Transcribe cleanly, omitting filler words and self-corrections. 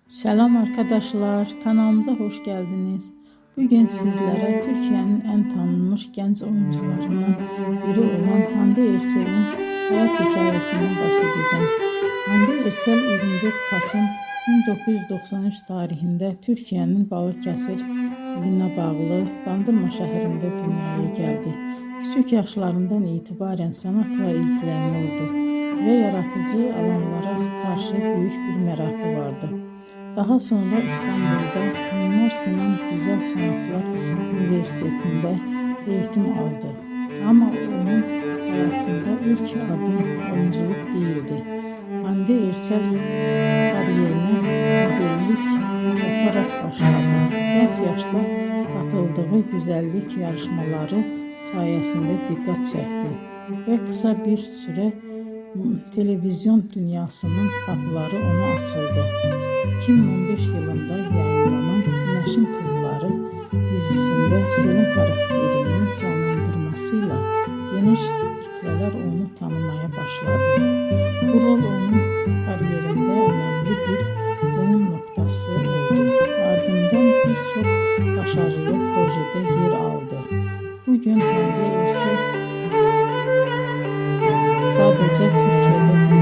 Selam arkadaşlar, kanalımıza hoş geldiniz. Bugün sizlere Türkiye'nin en tanınmış genç oyuncularından biri olan Hande Erçel'in hayat hikayesinden bahsedeceğim. Hande Erçel 24 Kasım 1993 tarihinde Türkiye'nin Balıkesir iline bağlı Bandırma şehrinde dünyaya geldi. Küçük yaşlarından itibaren sanatla ilgileniyordu ve yaratıcı alanlara karşı büyük bir merakı vardı. Daha sonra İstanbul'da Mimar Sinan Güzel Sanatlar Üniversitesi'nde eğitim aldı. Ama onun hayatında ilk adım oyunculuk değildi. Hande Erçel kariyerine modellik yaparak başladı. Genç yaşta katıldığı güzellik yarışmaları sayesinde dikkat çekti ve kısa bir süre televizyon dünyasının kapıları ona açıldı. 2015 yılında yayınlanan Güneşin Kızları dizisinde Selin karakterinin canlandırmasıyla geniş kitleler onu tanımaya başladı. Bu rol onun kariyerinde önemli bir dönüm noktası oldu. Ardından birçok başarılı projede yer aldı. Bugün Hande Erçel sadece Türkiye'de değil,